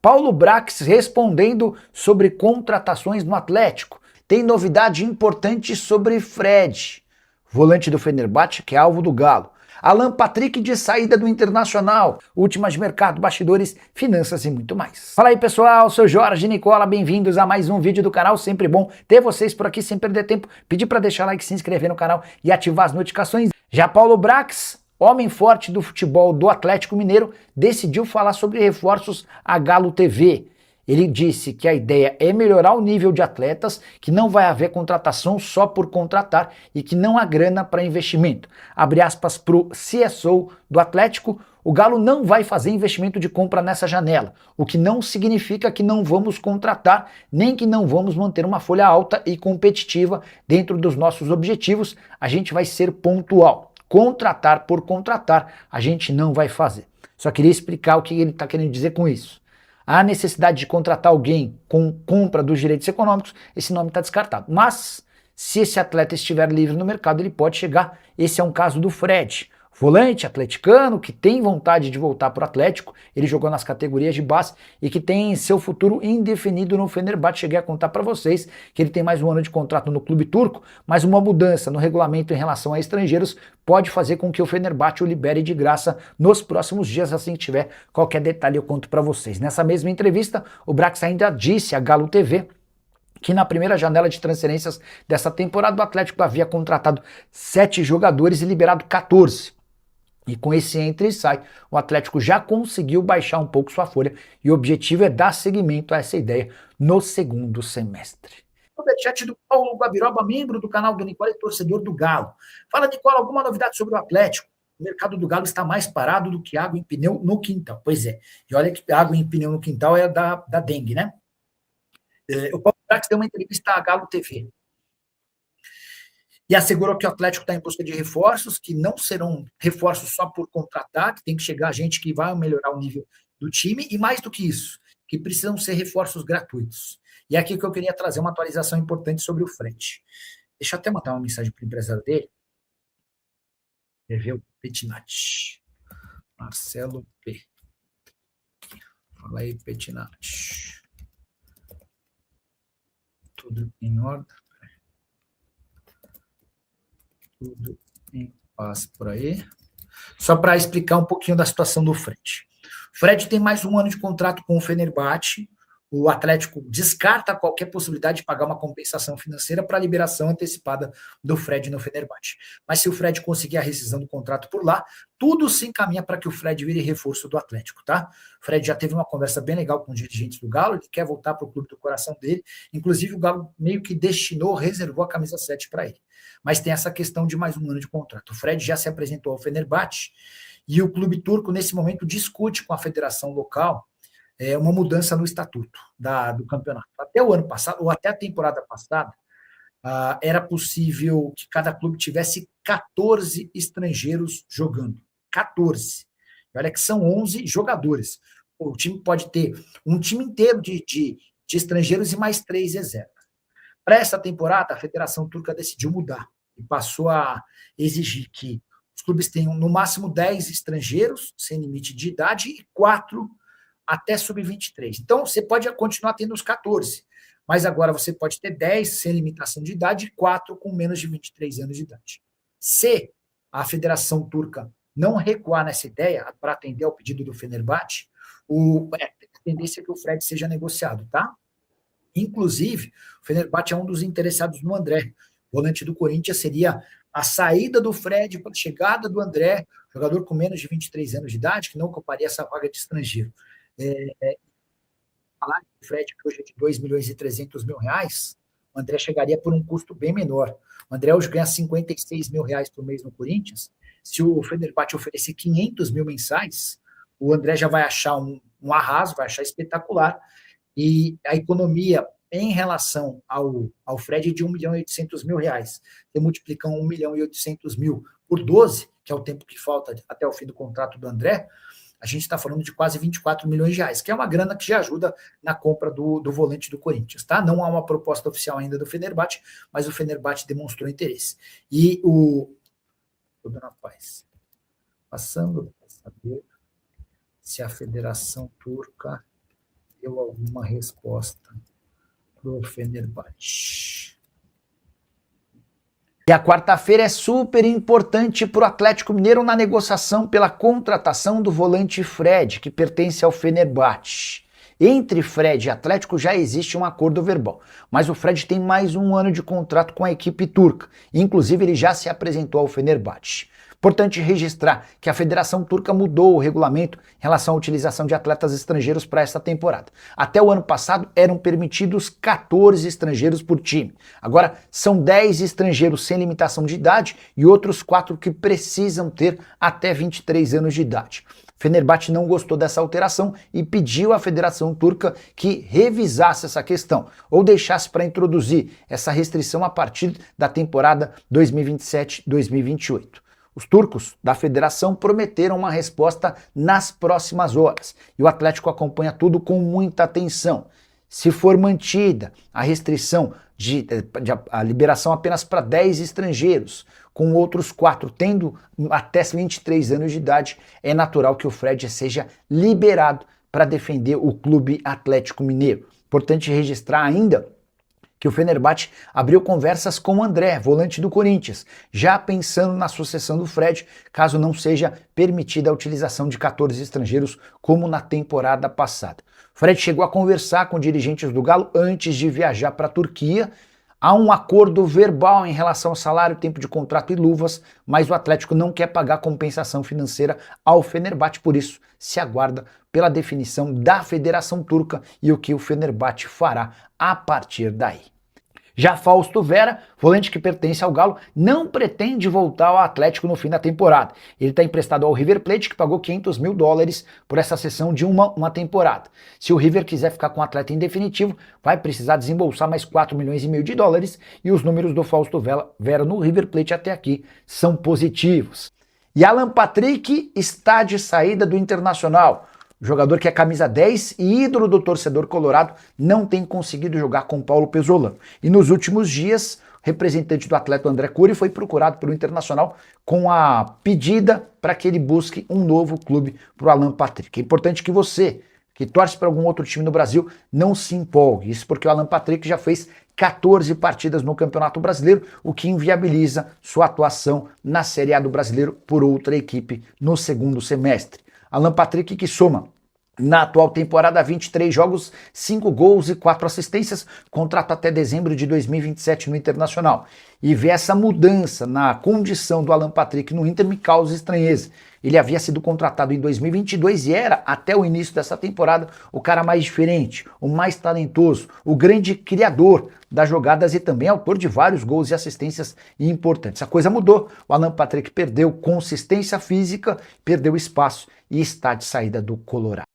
Paulo Brax respondendo sobre contratações no Atlético. Tem novidade importante sobre Fred, volante do Fenerbahçe, que é alvo do Galo. Alan Patrick de saída do Internacional, últimas de mercado, bastidores, finanças e muito mais. Fala aí pessoal, sou Jorge Nicola, bem-vindos a mais um vídeo do canal, sempre bom ter vocês por aqui sem perder tempo. Pedir para deixar like, se inscrever no canal e ativar as notificações. Já Paulo Brax, homem forte do futebol do Atlético Mineiro, decidiu falar sobre reforços a Galo TV. Ele disse que a ideia é melhorar o nível de atletas, que não vai haver contratação só por contratar e que não há grana para investimento. Abre aspas para o CSO do Atlético, o Galo não vai fazer investimento de compra nessa janela, o que não significa que não vamos contratar, nem que não vamos manter uma folha alta e competitiva dentro dos nossos objetivos, a gente vai ser pontual. Contratar por contratar, a gente não vai fazer. Só queria explicar o que ele está querendo dizer com isso. Há necessidade de contratar alguém com compra dos direitos econômicos, esse nome está descartado. Mas, se esse atleta estiver livre no mercado, ele pode chegar. Esse é um caso do Fred, volante atleticano que tem vontade de voltar para o Atlético, ele jogou nas categorias de base e que tem seu futuro indefinido no Fenerbahçe. Cheguei a contar para vocês que ele tem mais um ano de contrato no clube turco, mas uma mudança no regulamento em relação a estrangeiros pode fazer com que o Fenerbahçe o libere de graça nos próximos dias. Assim que tiver qualquer detalhe eu conto para vocês. Nessa mesma entrevista, o Brax ainda disse à Galo TV que na primeira janela de transferências dessa temporada o Atlético havia contratado 7 jogadores e liberado 14. E com esse entra e sai, o Atlético já conseguiu baixar um pouco sua folha e o objetivo é dar seguimento a essa ideia no segundo semestre. Superchat do Paulo Guabiroba, membro do canal do Nicola e torcedor do Galo. Fala, Nicola, alguma novidade sobre o Atlético? O mercado do Galo está mais parado do que água em pneu no quintal. Pois é, e olha que água em pneu no quintal é da dengue, né? O Paulo Brax deu uma entrevista à Galo TV. E assegurou que o Atlético está em busca de reforços, que não serão reforços só por contratar, que tem que chegar gente que vai melhorar o nível do time, e mais do que isso, que precisam ser reforços gratuitos. E é aqui que eu queria trazer uma atualização importante sobre o Fred. Deixa eu até mandar uma mensagem para o empresário dele. Quer o Petinati. Marcelo P. Fala aí, Petinati. Tudo em ordem? Tudo em paz por aí. Só para explicar um pouquinho da situação do Fred. O Fred tem mais um ano de contrato com o Fenerbahçe. O Atlético descarta qualquer possibilidade de pagar uma compensação financeira para a liberação antecipada do Fred no Fenerbahçe. Mas se o Fred conseguir a rescisão do contrato por lá, tudo se encaminha para que o Fred vire reforço do Atlético, tá? O Fred já teve uma conversa bem legal com os dirigentes do Galo, ele quer voltar para o clube do coração dele. Inclusive, o Galo meio que reservou a camisa 7 para ele. Mas tem essa questão de mais um ano de contrato. O Fred já se apresentou ao Fenerbahçe e o clube turco, nesse momento, discute com a federação local uma mudança no estatuto do campeonato. Até o ano passado, ou até a temporada passada, era possível que cada clube tivesse 14 estrangeiros jogando. 14. Olha que são 11 jogadores. O time pode ter um time inteiro de estrangeiros e mais 3 reservas. Para essa temporada, a Federação Turca decidiu mudar e passou a exigir que os clubes tenham no máximo 10 estrangeiros, sem limite de idade, e 4 até sub-23. Então, você pode continuar tendo os 14, mas agora você pode ter 10 sem limitação de idade e 4 com menos de 23 anos de idade. Se a Federação Turca não recuar nessa ideia para atender ao pedido do Fenerbahçe, a tendência é que o Fred seja negociado, tá? Inclusive, o Fenerbahçe é um dos interessados no André. O volante do Corinthians seria a saída do Fred para a chegada do André, jogador com menos de 23 anos de idade, que não ocuparia essa vaga de estrangeiro. Falar que o Fred, que hoje é de 2 milhões e 300 mil reais, o André chegaria por um custo bem menor. O André hoje ganha 56 mil reais por mês no Corinthians. Se o Fenerbahçe oferecer 500 mil mensais, o André já vai achar um arraso, vai achar espetacular. E a economia em relação ao Fred é de 1 milhão e 800 mil reais. Você multiplica 1 milhão e 800 mil por 12, que é o tempo que falta até o fim do contrato do André, a gente está falando de quase 24 milhões de reais, que é uma grana que já ajuda na compra do volante do Corinthians, tá? Não há uma proposta oficial ainda do Fenerbahçe, mas o Fenerbahçe demonstrou interesse. E Tudo na paz. Passando para saber se a Federação Turca deu alguma resposta pro Fenerbahçe. E a quarta-feira é super importante para o Atlético Mineiro na negociação pela contratação do volante Fred, que pertence ao Fenerbahçe. Entre Fred e Atlético já existe um acordo verbal, mas o Fred tem mais um ano de contrato com a equipe turca. Inclusive, ele já se apresentou ao Fenerbahçe. Importante registrar que a Federação Turca mudou o regulamento em relação à utilização de atletas estrangeiros para esta temporada. Até o ano passado eram permitidos 14 estrangeiros por time. Agora são 10 estrangeiros sem limitação de idade e outros 4 que precisam ter até 23 anos de idade. Fenerbahçe não gostou dessa alteração e pediu à Federação Turca que revisasse essa questão ou deixasse para introduzir essa restrição a partir da temporada 2027-2028. Os turcos da federação prometeram uma resposta nas próximas horas e o Atlético acompanha tudo com muita atenção. Se for mantida a restrição a liberação apenas para 10 estrangeiros, com outros 4 tendo até 23 anos de idade, é natural que o Fred seja liberado para defender o Clube Atlético Mineiro. Importante registrar ainda que o Fenerbahçe abriu conversas com o André, volante do Corinthians, já pensando na sucessão do Fred, caso não seja permitida a utilização de 14 estrangeiros, como na temporada passada. O Fred chegou a conversar com dirigentes do Galo antes de viajar para a Turquia. Há um acordo verbal em relação ao salário, tempo de contrato e luvas, mas o Atlético não quer pagar compensação financeira ao Fenerbahçe, por isso se aguarda pela definição da Federação Turca e o que o Fenerbahçe fará a partir daí. Já Fausto Vera, volante que pertence ao Galo, não pretende voltar ao Atlético no fim da temporada. Ele está emprestado ao River Plate, que pagou $500 mil por essa cessão de uma temporada. Se o River quiser ficar com o atleta em definitivo, vai precisar desembolsar mais $4,5 milhões e os números do Fausto Vera no River Plate até aqui são positivos. E Alan Patrick está de saída do Internacional. O jogador que é camisa 10 e ídolo do torcedor colorado não tem conseguido jogar com Paulo Pesolano. E nos últimos dias, o representante do atleta André Curi foi procurado pelo Internacional com a pedida para que ele busque um novo clube para o Alan Patrick. É importante que você, que torce para algum outro time no Brasil, não se empolgue. Isso porque o Alan Patrick já fez 14 partidas no Campeonato Brasileiro, o que inviabiliza sua atuação na Série A do Brasileiro por outra equipe no segundo semestre. Alan Patrick, que soma na atual temporada 23 jogos, 5 gols e 4 assistências, contrato até dezembro de 2027 no Internacional. E ver essa mudança na condição do Alan Patrick no Inter me causa estranheza. Ele havia sido contratado em 2022 e era, até o início dessa temporada, o cara mais diferente, o mais talentoso, o grande criador das jogadas e também autor de vários gols e assistências importantes. A coisa mudou, o Alan Patrick perdeu consistência física, perdeu espaço e está de saída do Colorado.